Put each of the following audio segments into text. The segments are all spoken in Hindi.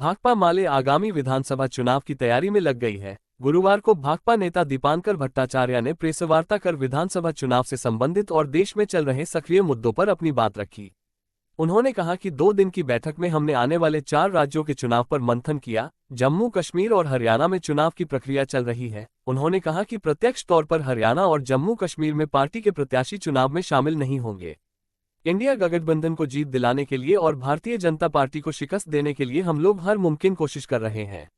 भाकपा माले आगामी विधानसभा चुनाव की तैयारी में लग गई है। गुरुवार को भाकपा नेता दीपांकर भट्टाचार्य ने प्रेसवार्ता कर विधानसभा चुनाव से संबंधित और देश में चल रहे सक्रिय मुद्दों पर अपनी बात रखी। उन्होंने कहा कि 2 दिन की बैठक में हमने आने वाले 4 राज्यों के चुनाव पर मंथन किया। जम्मू कश्मीर और हरियाणा में चुनाव की प्रक्रिया चल रही है। उन्होंने कहा कि प्रत्यक्ष तौर पर हरियाणा और जम्मू कश्मीर में पार्टी के प्रत्याशी चुनाव में शामिल नहीं होंगे। इंडिया गठबंधन को जीत दिलाने के लिए और भारतीय जनता पार्टी को शिकस्त देने के लिए हम लोग हर मुमकिन कोशिश कर रहे हैं।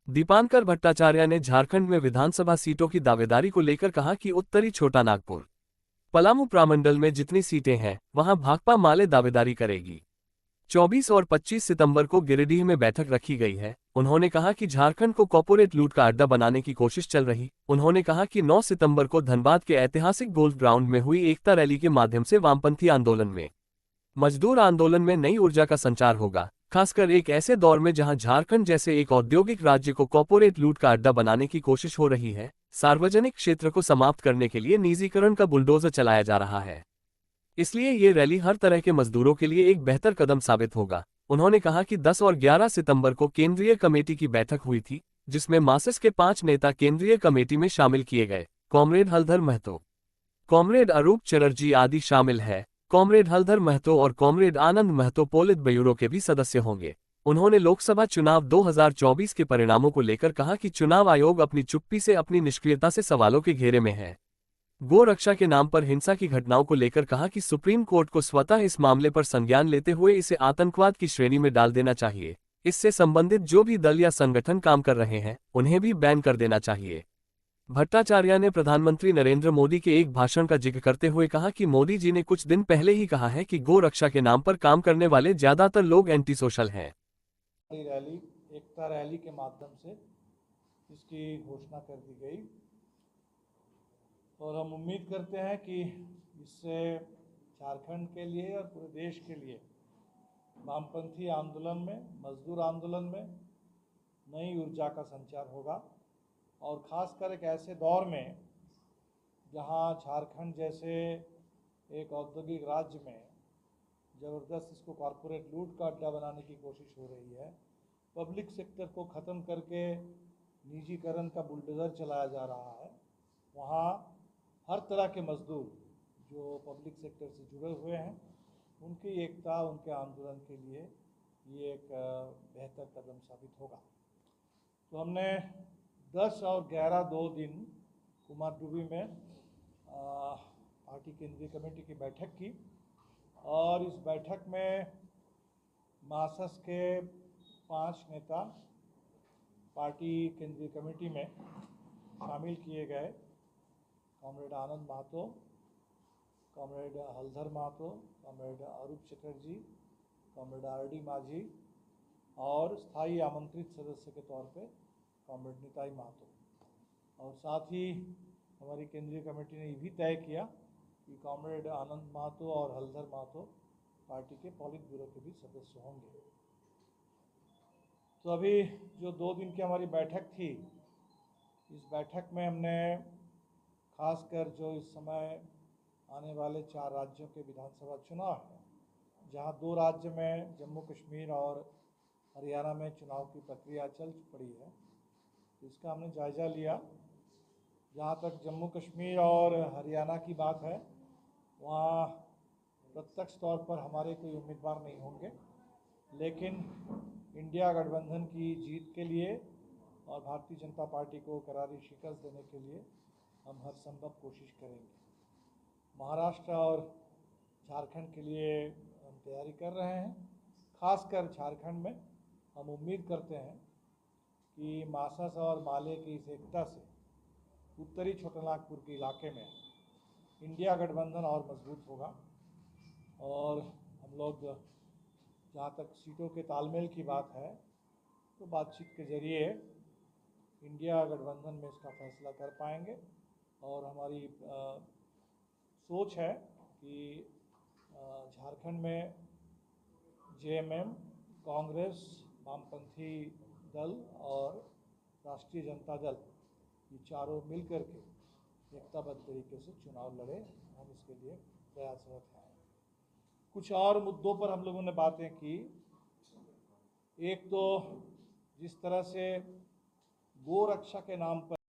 दीपांकर भट्टाचार्य ने झारखंड में विधानसभा सीटों की दावेदारी को लेकर कहा कि उत्तरी छोटा नागपुर, पलामू प्रामंडल में जितनी सीटें हैं वहां भाकपा माले दावेदारी करेगी। 24 और 25 सितंबर को गिरिडीह में बैठक रखी गई है। उन्होंने कहा कि झारखंड को कॉर्पोरेट लूट का अड्डा बनाने की कोशिश चल रही। उन्होंने कहा कि 9 सितंबर को धनबाद के ऐतिहासिक गोल्फ ग्राउंड में हुई एकता रैली के माध्यम से वामपंथी आंदोलन में, मजदूर आंदोलन में नई ऊर्जा का संचार होगा, खासकर एक ऐसे दौर में जहां झारखंड जैसे एक औद्योगिक राज्य को कॉर्पोरेट लूट का अड्डा बनाने की कोशिश हो रही है। सार्वजनिक क्षेत्र को समाप्त करने के लिए निजीकरण का बुलडोजर चलाया जा रहा है। इसलिए ये रैली हर तरह के मजदूरों के लिए एक बेहतर कदम साबित होगा। उन्होंने कहा कि 10 और 11 सितंबर को केंद्रीय कमेटी की बैठक हुई थी, जिसमें मार्क्सिस्ट के 5 नेता केंद्रीय कमेटी में शामिल किए गए। कॉमरेड हलधर महतो, कॉमरेड अरूप चटर्जी आदि शामिल है। कॉमरेड हलधर महतो और कॉमरेड आनंद महतो पोलित ब्यूरो के भी सदस्य होंगे। उन्होंने लोकसभा चुनाव 2024 के परिणामों को लेकर कहा कि चुनाव आयोग अपनी चुप्पी से, अपनी निष्क्रियता से सवालों के घेरे में है। गो रक्षा के नाम पर हिंसा की घटनाओं को लेकर कहा कि सुप्रीम कोर्ट को स्वतः इस मामले पर संज्ञान लेते हुए इसे आतंकवाद की श्रेणी में डाल देना चाहिए। इससे संबंधित जो भी दल या संगठन काम कर रहे हैं उन्हें भी बैन कर देना चाहिए। भट्टाचार्य ने प्रधानमंत्री नरेंद्र मोदी के एक भाषण का जिक्र करते हुए कहा कि मोदी जी ने कुछ दिन पहले ही कहा है कि गो रक्षा के नाम पर काम करने वाले ज्यादातर लोग एंटी सोशल हैं। रैली, एकता रैली के माध्यम से इसकी घोषणा कर दी गई और हम उम्मीद करते हैं कि इससे झारखंड के लिए और पूरे देश के लिए वामपंथी आंदोलन में, मजदूर आंदोलन में नई ऊर्जा का संचार होगा। और ख़ासकर एक ऐसे दौर में जहां झारखंड जैसे एक औद्योगिक राज्य में ज़बरदस्त इसको कॉरपोरेट लूट का अड्डा बनाने की कोशिश हो रही है, पब्लिक सेक्टर को ख़त्म करके निजीकरण का बुलडोजर चलाया जा रहा है, वहाँ हर तरह के मजदूर जो पब्लिक सेक्टर से जुड़े हुए हैं उनकी एकता, उनके आंदोलन के लिए ये एक बेहतर कदम साबित होगा। तो हमने 10 और 11 2 दिन कुमारटुबी में पार्टी केंद्रीय कमेटी की बैठक की और इस बैठक में मार्क्सिस्ट के 5 नेता पार्टी केंद्रीय कमेटी में शामिल किए गए। कॉमरेड आनंद महतो, कॉमरेड हलधर महतो, कॉमरेड अरूप चटर्जी, कॉमरेड आरडी माझी और स्थायी आमंत्रित सदस्य के तौर पे कॉमरेड निताई महतो। और साथ ही हमारी केंद्रीय कमेटी ने ये भी तय किया कि कॉमरेड आनंद महतो और हलधर महतो पार्टी के पॉलिट ब्यूरो के भी सदस्य होंगे। तो अभी जो 2 दिन की हमारी बैठक थी, इस बैठक में हमने खासकर जो इस समय आने वाले 4 राज्यों के विधानसभा चुनाव हैं, जहां 2 राज्य में जम्मू कश्मीर और हरियाणा में चुनाव की प्रक्रिया चल पड़ी है, तो इसका हमने जायज़ा लिया। जहाँ तक जम्मू कश्मीर और हरियाणा की बात है, वहाँ प्रत्यक्ष तौर पर हमारे कोई उम्मीदवार नहीं होंगे, लेकिन इंडिया गठबंधन की जीत के लिए और भारतीय जनता पार्टी को करारी शिकस्त देने के लिए हम हर संभव कोशिश करेंगे। महाराष्ट्र और झारखंड के लिए हम तैयारी कर रहे हैं। खासकर झारखंड में हम उम्मीद करते हैं कि मार्क्सिस्ट और माले की इस एकता से उत्तरी छोटानागपुर के इलाके में इंडिया गठबंधन और मजबूत होगा और हम लोग जहाँ तक सीटों के तालमेल की बात है, तो बातचीत के जरिए इंडिया गठबंधन में इसका फैसला कर पाएंगे। और हमारी सोच है कि झारखंड में जेएमएम, कांग्रेस, वामपंथी दल और राष्ट्रीय जनता दल, ये चारों मिलकर के एकताबद्ध तरीके से चुनाव लड़े। हम इसके लिए प्रयासरत हैं। कुछ और मुद्दों पर हम लोगों ने बातें की। एक तो जिस तरह से गो रक्षा के नाम पर